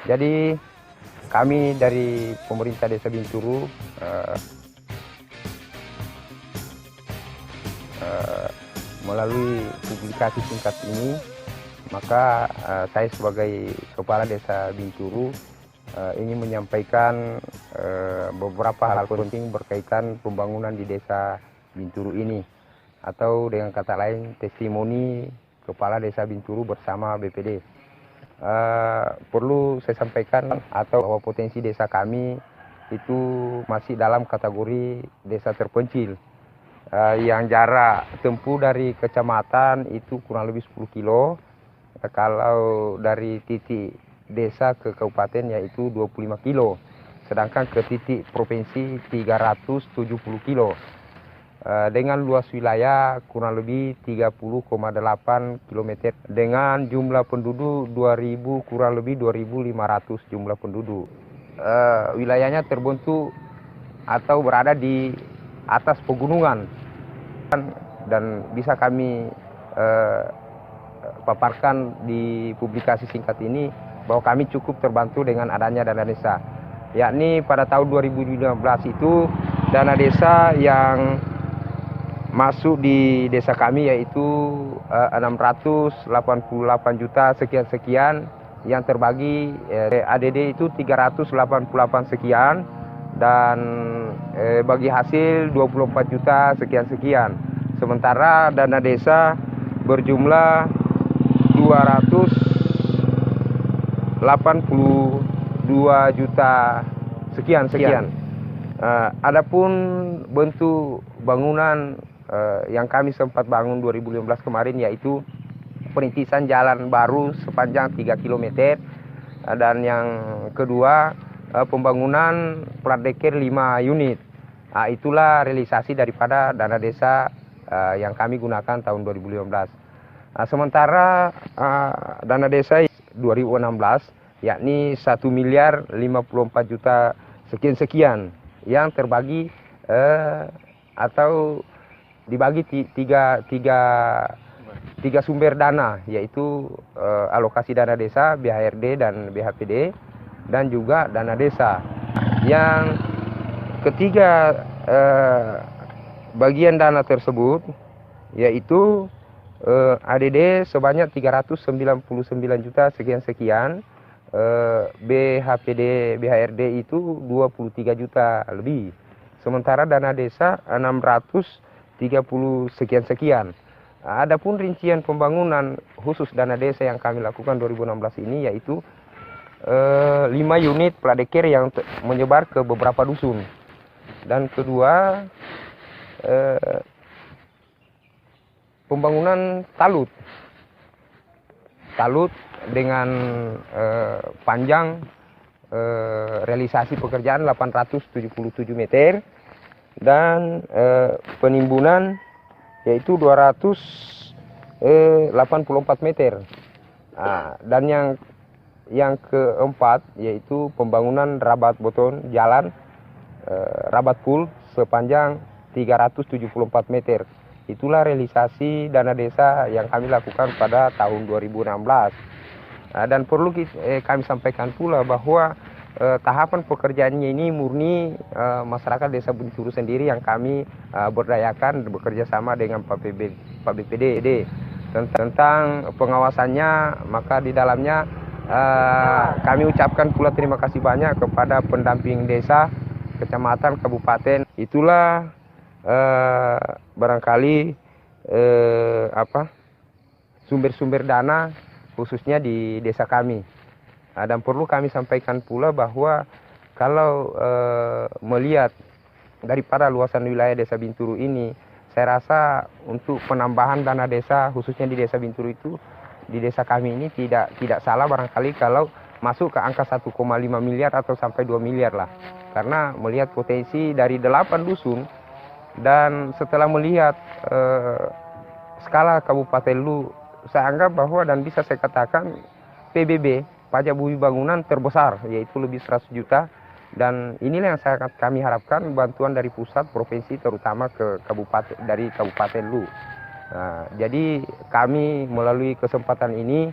Jadi kami dari pemerintah Desa Binturu melalui publikasi singkat ini, maka saya sebagai Kepala Desa Binturu ingin menyampaikan beberapa hal penting berkaitan pembangunan di Desa Binturu ini, atau dengan kata lain testimoni Kepala Desa Binturu bersama BPD. Perlu saya sampaikan bahwa potensi desa kami itu masih dalam kategori desa terpencil, yang jarak tempuh dari kecamatan itu kurang lebih 10 kilo, kalau dari titik desa ke kabupaten yaitu 25 kilo, sedangkan ke titik provinsi 370 kilo, dengan luas wilayah kurang lebih 30,8 km, dengan jumlah penduduk 2000, kurang lebih 2.500 jumlah penduduk. Wilayahnya terbentuk atau berada di atas pegunungan, dan bisa kami paparkan di publikasi singkat ini bahwa kami cukup terbantu dengan adanya dana desa, yakni pada tahun 2015 itu dana desa yang masuk di desa kami yaitu 688 juta sekian-sekian, yang terbagi ADD itu 388 sekian, dan bagi hasil 24 juta sekian-sekian. Sementara dana desa berjumlah 282 juta sekian-sekian. Adapun bentuk bangunan yang kami sempat bangun 2015 kemarin yaitu perintisan jalan baru sepanjang 3 km, dan yang kedua pembangunan plat deker 5 unit. Itulah realisasi daripada dana desa yang kami gunakan tahun 2015. Sementara dana desa 2016 yakni 1 miliar 54 juta sekian-sekian, yang terbagi atau dibagi tiga sumber dana, yaitu alokasi dana desa, BHRD dan BHPD, dan juga dana desa. Yang ketiga bagian dana tersebut yaitu ADD sebanyak 399 juta sekian-sekian, BHPD, BHRD itu 23 juta lebih. Sementara dana desa 630 sekian-sekian. Adapun rincian pembangunan khusus dana desa yang kami lakukan 2016 ini yaitu 5 unit plat deker yang menyebar ke beberapa dusun. Dan kedua pembangunan talut dengan panjang realisasi pekerjaan 877 meter, dan penimbunan yaitu 284 meter. Dan yang keempat yaitu pembangunan rabat beton jalan rabat pool sepanjang 374 meter. Itulah realisasi dana desa yang kami lakukan pada tahun 2016. Dan perlu kami sampaikan pula bahwa tahapan pekerjaannya ini murni masyarakat Desa Binturu sendiri yang kami berdayakan bekerja sama dengan Pak BPD. Tentang pengawasannya, maka di dalamnya kami ucapkan pula terima kasih banyak kepada pendamping desa, kecamatan, kabupaten. Itulah barangkali sumber-sumber dana khususnya di desa kami. Dan perlu kami sampaikan pula bahwa kalau melihat daripada luasan wilayah Desa Binturu ini, saya rasa untuk penambahan dana desa khususnya di Desa Binturu itu, di desa kami ini tidak salah barangkali kalau masuk ke angka 1,5 miliar atau sampai 2 miliar lah. Karena melihat potensi dari 8 dusun dan setelah melihat skala Kabupaten Lu, saya anggap bahwa dan bisa saya katakan PBB, pajak bumi bangunan terbesar, yaitu lebih 100 juta. Dan inilah yang sangat kami harapkan bantuan dari pusat, provinsi, terutama ke kabupaten, dari Kabupaten Lu. Nah, jadi kami melalui kesempatan ini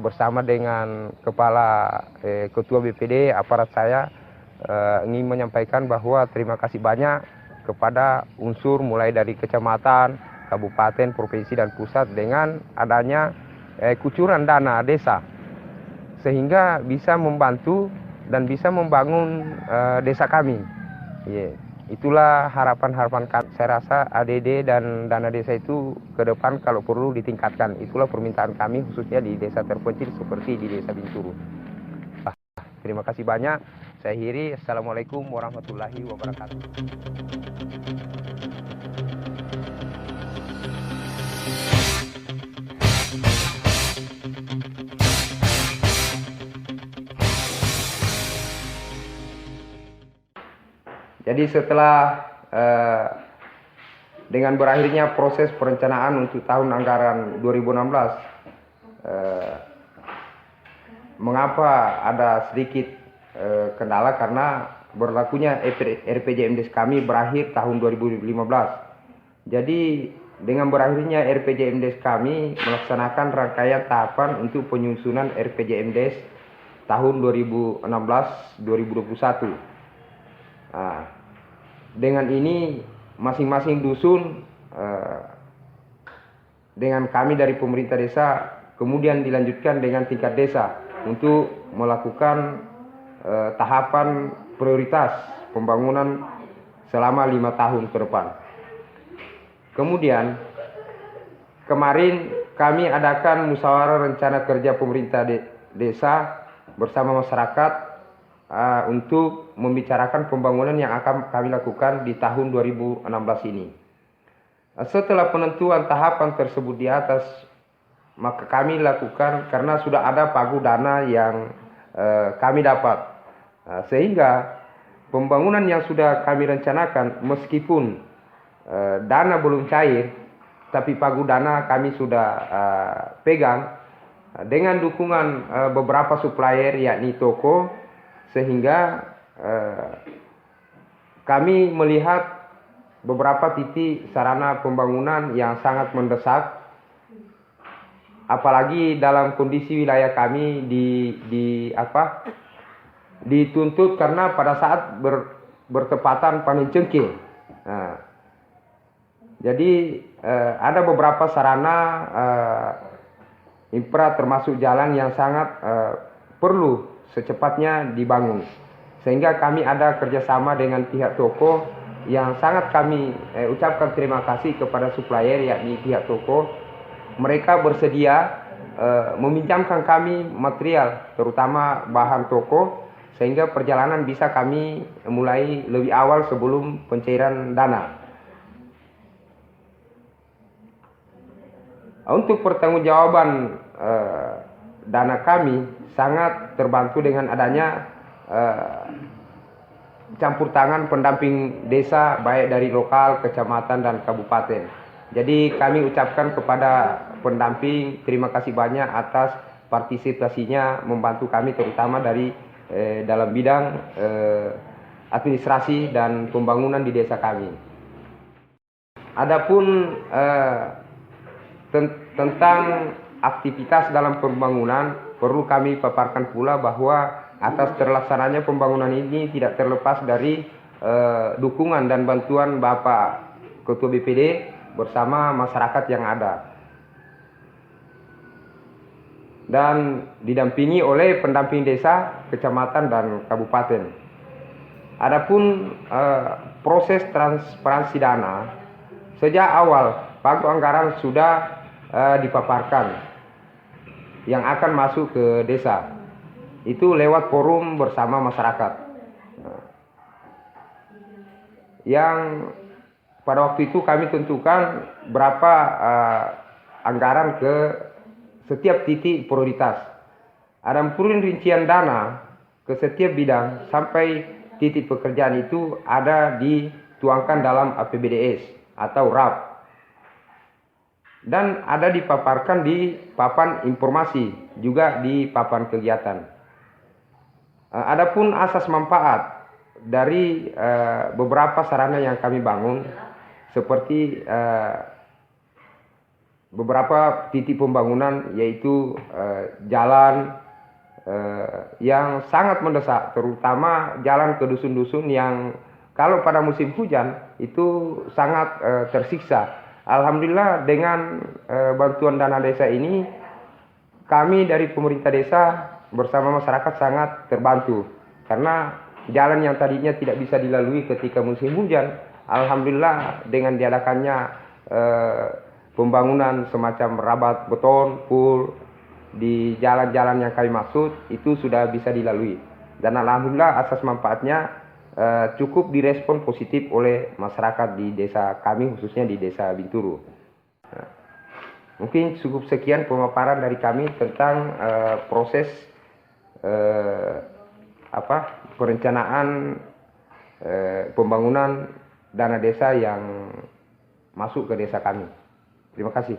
bersama dengan Kepala Ketua BPD, aparat saya, ingin menyampaikan bahwa terima kasih banyak kepada unsur mulai dari kecamatan, kabupaten, provinsi, dan pusat dengan adanya kucuran dana desa, sehingga bisa membantu dan bisa membangun desa kami. Itulah harapan-harapan kami. Saya rasa ADD dan dana desa itu ke depan kalau perlu ditingkatkan. Itulah permintaan kami khususnya di desa terpencil seperti di Desa Binturu. Terima kasih banyak. Saya akhiri. Assalamualaikum warahmatullahi wabarakatuh. Jadi setelah dengan berakhirnya proses perencanaan untuk tahun anggaran 2016, mengapa ada sedikit kendala karena berlakunya RPJMDes kami berakhir tahun 2015. Jadi dengan berakhirnya RPJMDes kami melaksanakan rangkaian tahapan untuk penyusunan RPJMDes tahun 2016-2021. Nah, dengan ini masing-masing dusun dengan kami dari pemerintah desa kemudian dilanjutkan dengan tingkat desa untuk melakukan tahapan prioritas pembangunan selama 5 tahun ke depan. Kemudian kemarin kami adakan musyawarah rencana kerja pemerintah desa bersama masyarakat untuk membicarakan pembangunan yang akan kami lakukan di tahun 2016 ini. Setelah penentuan tahapan tersebut di atas, maka kami lakukan karena sudah ada pagu dana yang kami dapat. Sehingga pembangunan yang sudah kami rencanakan meskipun dana belum cair, tapi pagu dana kami sudah pegang dengan dukungan beberapa supplier yakni toko, sehingga kami melihat beberapa titik sarana pembangunan yang sangat mendesak, apalagi dalam kondisi wilayah kami dituntut karena pada saat bertepatan panen cengkeh. Nah, jadi ada beberapa sarana infra termasuk jalan yang sangat perlu secepatnya dibangun, sehingga kami ada kerjasama dengan pihak toko yang sangat kami ucapkan terima kasih kepada supplier yakni pihak toko. Mereka bersedia meminjamkan kami material terutama bahan toko sehingga perjalanan bisa kami mulai lebih awal sebelum pencairan dana. Untuk pertanggungjawaban dana kami sangat terbantu dengan adanya campur tangan pendamping desa baik dari lokal, kecamatan, dan kabupaten. Jadi kami ucapkan kepada pendamping terima kasih banyak atas partisipasinya membantu kami terutama dari dalam bidang administrasi dan pembangunan di desa kami. Adapun tentang aktivitas dalam pembangunan, perlu kami paparkan pula bahwa atas terlaksananya pembangunan ini tidak terlepas dari dukungan dan bantuan Bapak Ketua BPD bersama masyarakat yang ada, dan didampingi oleh pendamping desa, kecamatan, dan kabupaten. Adapun proses transparansi dana, sejak awal pagu anggaran sudah dipaparkan. yang akan masuk ke desa. Itu lewat forum bersama masyarakat. Yang pada waktu itu kami tentukan berapa anggaran ke setiap titik prioritas. Ada pun rincian dana ke setiap bidang sampai titik pekerjaan itu ada dituangkan dalam APBDes atau RAP. Dan ada dipaparkan di papan informasi, juga di papan kegiatan. Adapun asas manfaat dari beberapa sarana yang kami bangun, seperti beberapa titik pembangunan, yaitu jalan yang sangat mendesak, terutama jalan ke dusun-dusun yang kalau pada musim hujan itu sangat tersiksa. Alhamdulillah dengan bantuan dana desa ini, kami dari pemerintah desa bersama masyarakat sangat terbantu. Karena jalan yang tadinya tidak bisa dilalui ketika musim hujan, alhamdulillah dengan diadakannya pembangunan semacam rabat beton, pool di jalan-jalan yang kami maksud, itu sudah bisa dilalui. Dan alhamdulillah asas manfaatnya cukup direspon positif oleh masyarakat di desa kami, khususnya di desa Binturu. Mungkin cukup sekian pemaparan dari kami tentang proses perencanaan pembangunan dana desa yang masuk ke desa kami. Terima kasih.